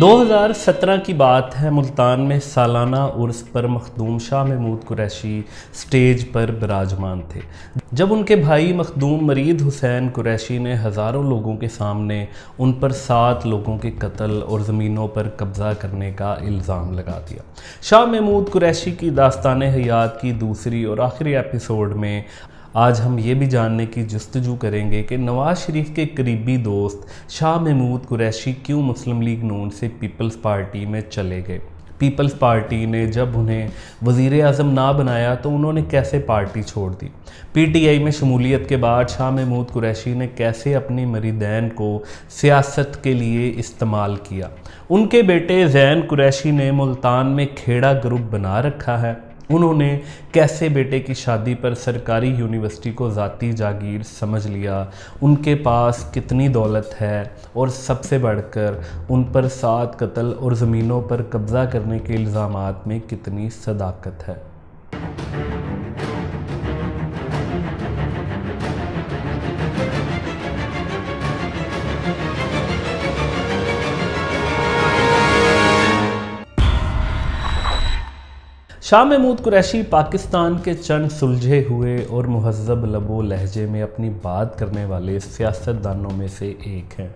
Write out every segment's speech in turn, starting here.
2017 کی بات ہے، ملتان میں سالانہ عرس پر مخدوم شاہ محمود قریشی سٹیج پر براجمان تھے جب ان کے بھائی مخدوم مرید حسین قریشی نے ہزاروں لوگوں کے سامنے ان پر 7 لوگوں کے قتل اور زمینوں پر قبضہ کرنے کا الزام لگا دیا۔ شاہ محمود قریشی کی داستان حیات کی دوسری اور آخری ایپیسوڈ میں آج ہم یہ بھی جاننے کی جستجو کریں گے کہ نواز شریف کے قریبی دوست شاہ محمود قریشی کیوں مسلم لیگ نون سے پیپلز پارٹی میں چلے گئے۔ پیپلز پارٹی نے جب انہیں وزیر اعظم نہ بنایا تو انہوں نے کیسے پارٹی چھوڑ دی۔ پی ٹی آئی میں شمولیت کے بعد شاہ محمود قریشی نے کیسے اپنی مریدین کو سیاست کے لیے استعمال کیا۔ ان کے بیٹے زین قریشی نے ملتان میں کھیڑا گروپ بنا رکھا ہے۔ انہوں نے کیسے بیٹے کی شادی پر سرکاری یونیورسٹی کو ذاتی جاگیر سمجھ لیا، ان کے پاس کتنی دولت ہے اور سب سے بڑھ کر ان پر 7 قتل اور زمینوں پر قبضہ کرنے کے الزامات میں کتنی صداقت ہے۔ شاہ محمود قریشی پاکستان کے چند سلجھے ہوئے اور مہذب لب و لہجے میں اپنی بات کرنے والے سیاستدانوں میں سے ایک ہیں۔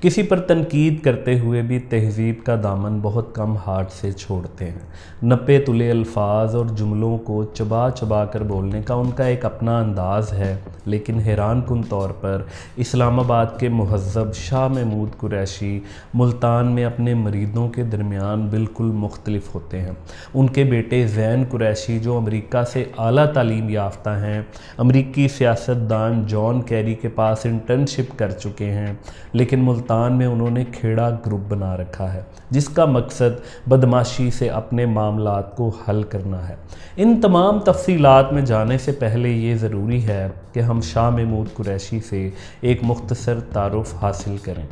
کسی پر تنقید کرتے ہوئے بھی تہذیب کا دامن بہت کم ہاتھ سے چھوڑتے ہیں۔ نپے تلے الفاظ اور جملوں کو چبا چبا کر بولنے کا ان کا ایک اپنا انداز ہے، لیکن حیران کن طور پر اسلام آباد کے مہذب شاہ محمود قریشی ملتان میں اپنے مریدوں کے درمیان بالکل مختلف ہوتے ہیں۔ ان کے بیٹے زین قریشی جو امریکہ سے اعلیٰ تعلیم یافتہ ہیں، امریکی سیاستدان جان کیری کے پاس انٹرنشپ کر چکے ہیں، لیکن ملتان میں انہوں نے کھیڑا گروپ بنا رکھا ہے جس کا مقصد بدماشی سے اپنے معاملات کو حل کرنا ہے۔ ان تمام تفصیلات میں جانے سے پہلے یہ ضروری ہے کہ ہم شاہ محمود قریشی سے ایک مختصر تعارف حاصل کریں۔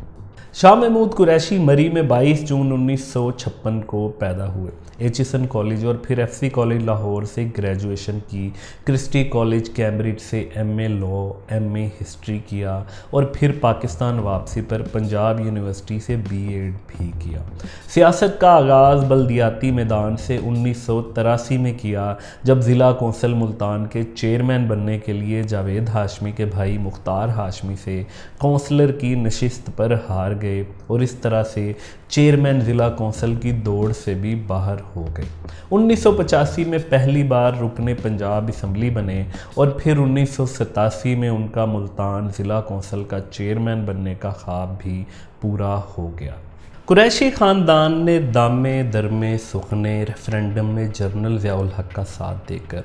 شاہ محمود قریشی مری میں 22 جون 1956 کو پیدا ہوئے۔ ایچ ایس این کالج اور پھر ایف سی کالج لاہور سے گریجویشن کی، کرسٹی کالج کیمبرج سے ایم اے لا، ایم اے ہسٹری کیا اور پھر پاکستان واپسی پر پنجاب یونیورسٹی سے بی ایڈ بھی کیا۔ سیاست کا آغاز بلدیاتی میدان سے 1983 میں کیا جب ضلع کونسل ملتان کے چیئرمین بننے کے لیے جاوید ہاشمی کے بھائی مختار ہاشمی سے کونسلر کی نشست پر ہار گئے اور اس طرح سے چیئرمین ضلع کونسل کی دوڑ سے بھی باہر ہو گئے۔ 1985 میں پہلی بار رکن پنجاب اسمبلی بنے اور پھر 1987 میں ان کا ملتان ضلع کونسل کا چیئرمین بننے کا خواب بھی پورا ہو گیا۔ قریشی خاندان نے دامے درمے سخنے ریفرنڈم میں جنرل ضیاء الحق کا ساتھ دے کر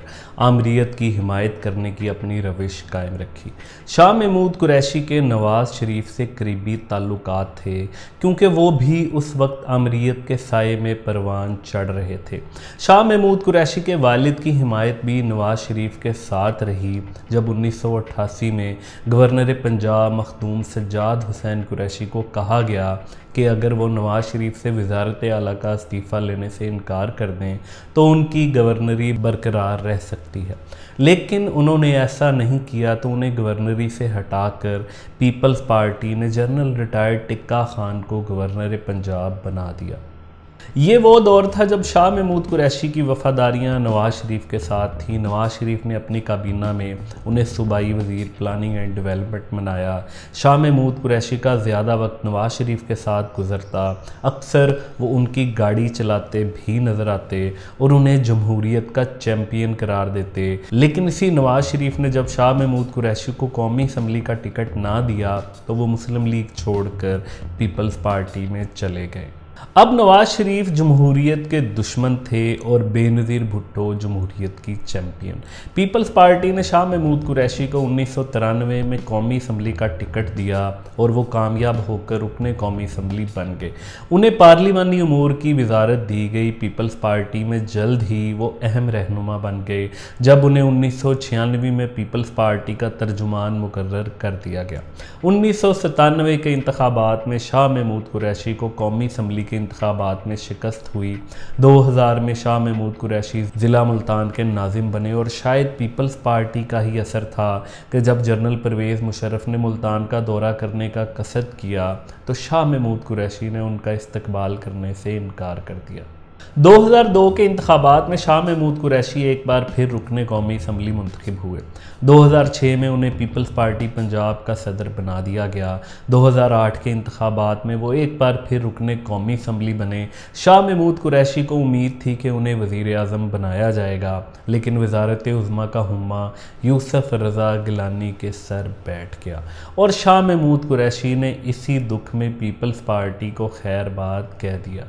آمریت کی حمایت کرنے کی اپنی روش قائم رکھی۔ شاہ محمود قریشی کے نواز شریف سے قریبی تعلقات تھے کیونکہ وہ بھی اس وقت آمریت کے سائے میں پروان چڑھ رہے تھے۔ شاہ محمود قریشی کے والد کی حمایت بھی نواز شریف کے ساتھ رہی جب 1988 میں گورنر پنجاب مخدوم سجاد حسین قریشی کو کہا گیا کہ اگر وہ نواز شریف سے وزارت اعلیٰ کا استعفیٰ لینے سے انکار کر دیں تو ان کی گورنری برقرار رہ سکتی ہے، لیکن انہوں نے ایسا نہیں کیا تو انہیں گورنری سے ہٹا کر پیپلز پارٹی نے جنرل ریٹائرڈ ٹکا خان کو گورنر پنجاب بنا دیا۔ یہ وہ دور تھا جب شاہ محمود قریشی کی وفاداریاں نواز شریف کے ساتھ تھیں۔ نواز شریف نے اپنی کابینہ میں انہیں صوبائی وزیر پلاننگ اینڈ ڈیولپمنٹ بنایا۔ شاہ محمود قریشی کا زیادہ وقت نواز شریف کے ساتھ گزرتا، اکثر وہ ان کی گاڑی چلاتے بھی نظر آتے اور انہیں جمہوریت کا چیمپئن قرار دیتے، لیکن اسی نواز شریف نے جب شاہ محمود قریشی کو قومی اسمبلی کا ٹکٹ نہ دیا تو وہ مسلم لیگ چھوڑ کر پیپلز پارٹی میں چلے گئے۔ اب نواز شریف جمہوریت کے دشمن تھے اور بے نظیر بھٹو جمہوریت کی چیمپئن۔ پیپلز پارٹی نے شاہ محمود قریشی کو 1993 میں قومی اسمبلی کا ٹکٹ دیا اور وہ کامیاب ہو کر رکن قومی اسمبلی بن گئے۔ انہیں پارلیمانی امور کی وزارت دی گئی۔ پیپلز پارٹی میں جلد ہی وہ اہم رہنما بن گئے جب انہیں 1996 میں پیپلز پارٹی کا ترجمان مقرر کر دیا گیا۔ 1997 کے انتخابات میں شاہ محمود قریشی کو قومی اسمبلی کے انتخابات میں شکست ہوئی۔ 2000 میں شاہ محمود قریشی ضلع ملتان کے ناظم بنے، اور شاید پیپلز پارٹی کا ہی اثر تھا کہ جب جنرل پرویز مشرف نے ملتان کا دورہ کرنے کا قصد کیا تو شاہ محمود قریشی نے ان کا استقبال کرنے سے انکار کر دیا۔ 2002 کے انتخابات میں شاہ محمود قریشی ایک بار پھر رکن قومی اسمبلی منتخب ہوئے۔ 2006 میں انہیں پیپلز پارٹی پنجاب کا صدر بنا دیا گیا۔ 2008 کے انتخابات میں وہ ایک بار پھر رکن قومی اسمبلی بنے۔ شاہ محمود قریشی کو امید تھی کہ انہیں وزیر اعظم بنایا جائے گا، لیکن وزارت عظمیٰ کا ہمہ یوسف رضا گیلانی کے سر بیٹھ گیا، اور شاہ محمود قریشی نے اسی دکھ میں پیپلز پارٹی کو خیر باد کہہ دیا۔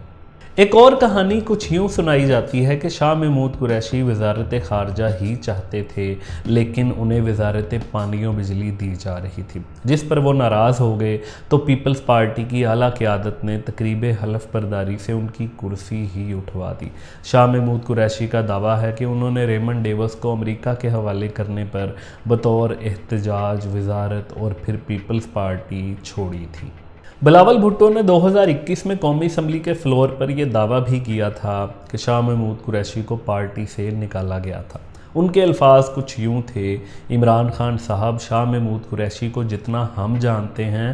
ایک اور کہانی کچھ یوں سنائی جاتی ہے کہ شاہ محمود قریشی وزارت خارجہ ہی چاہتے تھے، لیکن انہیں وزارت پانی و بجلی دی جا رہی تھی، جس پر وہ ناراض ہو گئے تو پیپلز پارٹی کی اعلیٰ قیادت نے تقریب حلف برداری سے ان کی کرسی ہی اٹھوا دی۔ شاہ محمود قریشی کا دعویٰ ہے کہ انہوں نے ریمنڈ ڈیوس کو امریکہ کے حوالے کرنے پر بطور احتجاج وزارت اور پھر پیپلز پارٹی چھوڑی تھی۔ بلاول بھٹو نے 2021 میں قومی اسمبلی کے فلور پر یہ دعویٰ بھی کیا تھا کہ شاہ محمود قریشی کو پارٹی سے نکالا گیا تھا۔ ان کے الفاظ کچھ یوں تھے: عمران خان صاحب، شاہ محمود قریشی کو جتنا ہم جانتے ہیں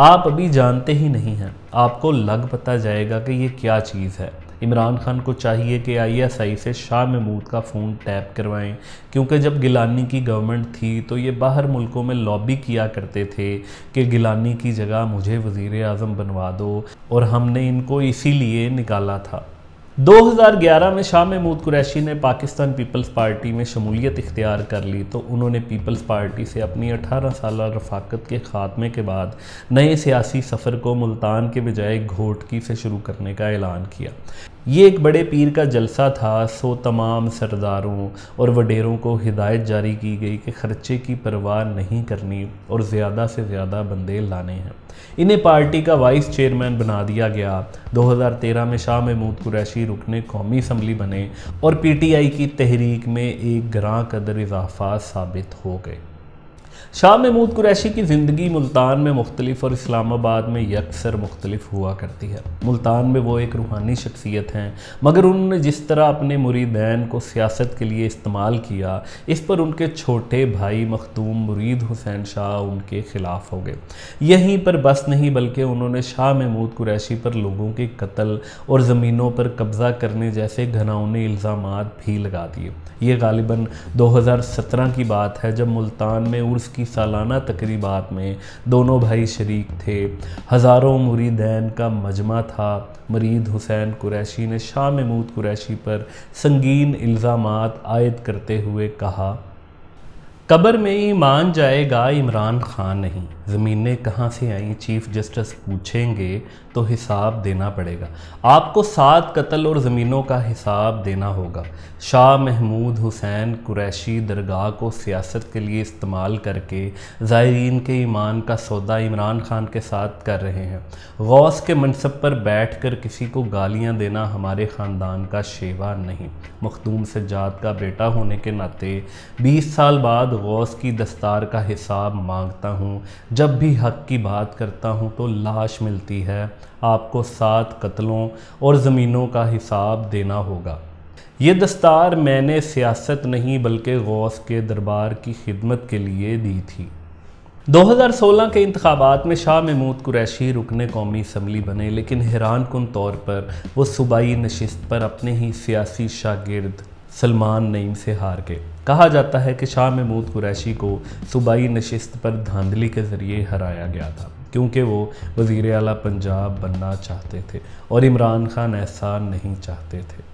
آپ ابھی جانتے ہی نہیں ہیں، آپ کو لگ پتہ جائے گا کہ یہ کیا چیز ہے۔ عمران خان کو چاہیے کہ ISI سے شاہ محمود کا فون ٹیپ کروائیں، کیونکہ جب گیلانی کی گورنمنٹ تھی تو یہ باہر ملکوں میں لابی کیا کرتے تھے کہ گیلانی کی جگہ مجھے وزیر اعظم بنوا دو، اور ہم نے ان کو اسی لیے نکالا تھا۔ 2011 میں شاہ محمود قریشی نے پاکستان پیپلز پارٹی میں شمولیت اختیار کر لی تو انہوں نے پیپلز پارٹی سے اپنی 18 سالہ رفاقت کے خاتمے کے بعد نئے سیاسی سفر کو ملتان کے بجائے گھوٹکی سے شروع کرنے کا اعلان کیا۔ یہ ایک بڑے پیر کا جلسہ تھا، سو تمام سرداروں اور وڈیروں کو ہدایت جاری کی گئی کہ خرچے کی پرواہ نہیں کرنی اور زیادہ سے زیادہ بندے لانے ہیں۔ انہیں پارٹی کا وائس چیئرمین بنا دیا گیا۔ 2013 میں شاہ محمود قریشی رکن قومی اسمبلی بنے اور PTI کی تحریک میں ایک گراں قدر اضافہ ثابت ہو گئے۔ شاہ محمود قریشی کی زندگی ملتان میں مختلف اور اسلام آباد میں یکسر مختلف ہوا کرتی ہے۔ ملتان میں وہ ایک روحانی شخصیت ہیں، مگر انہوں نے جس طرح اپنے مریدین کو سیاست کے لیے استعمال کیا، اس پر ان کے چھوٹے بھائی مخدوم مرید حسین شاہ ان کے خلاف ہو گئے۔ یہیں پر بس نہیں، بلکہ انہوں نے شاہ محمود قریشی پر لوگوں کے قتل اور زمینوں پر قبضہ کرنے جیسے گھناؤنے الزامات بھی لگا دیے۔ یہ غالباً 2017 کی بات ہے، جب ملتان میں عرس کی سالانہ تقریبات میں دونوں بھائی شریک تھے۔ ہزاروں مریدین کا مجمع تھا۔ مرید حسین قریشی نے شاہ محمود قریشی پر سنگین الزامات عائد کرتے ہوئے کہا: قبر میں ایمان جائے گا عمران خان نہیں، زمینیں کہاں سے آئیں چیف جسٹس پوچھیں گے تو حساب دینا پڑے گا، آپ کو 7 قتل اور زمینوں کا حساب دینا ہوگا۔ شاہ محمود حسین قریشی درگاہ کو سیاست کے لیے استعمال کر کے زائرین کے ایمان کا سودا عمران خان کے ساتھ کر رہے ہیں۔ غوث کے منصب پر بیٹھ کر کسی کو گالیاں دینا ہمارے خاندان کا شیوا نہیں۔ مخدوم سجاد کا بیٹا ہونے کے ناطے 20 سال بعد غوث کی دستار کا حساب مانگتا ہوں۔ جب بھی حق کی بات کرتا ہوں تو لاش ملتی ہے، آپ کو 7 قتلوں اور زمینوں کا حساب دینا ہوگا۔ یہ دستار میں نے سیاست نہیں بلکہ غوث کے دربار کی خدمت کے لیے دی تھی۔ 2016 کے انتخابات میں شاہ محمود قریشی رکن قومی اسمبلی بنے، لیکن حیران کن طور پر وہ صوبائی نشست پر اپنے ہی سیاسی شاگرد سلمان نعیم سے ہار گئے۔ کہا جاتا ہے کہ شاہ محمود قریشی کو صوبائی نشست پر دھاندلی کے ذریعے ہرایا گیا تھا، کیونکہ وہ وزیر اعلیٰ پنجاب بننا چاہتے تھے اور عمران خان ایسا نہیں چاہتے تھے۔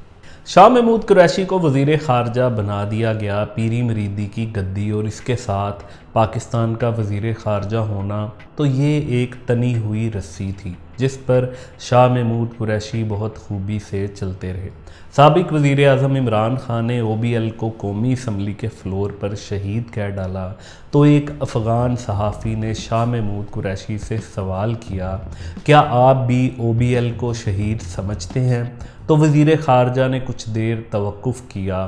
شاہ محمود قریشی کو وزیر خارجہ بنا دیا گیا۔ پیری مریدی کی گدی اور اس کے ساتھ پاکستان کا وزیر خارجہ ہونا تو یہ ایک تنی ہوئی رسی تھی جس پر شاہ محمود قریشی بہت خوبی سے چلتے رہے۔ سابق وزیر اعظم عمران خان نے OBL کو قومی اسمبلی کے فلور پر شہید کہہ ڈالا تو ایک افغان صحافی نے شاہ محمود قریشی سے سوال کیا: کیا آپ بھی OBL کو شہید سمجھتے ہیں؟ تو وزیر خارجہ نے کچھ دیر توقف کیا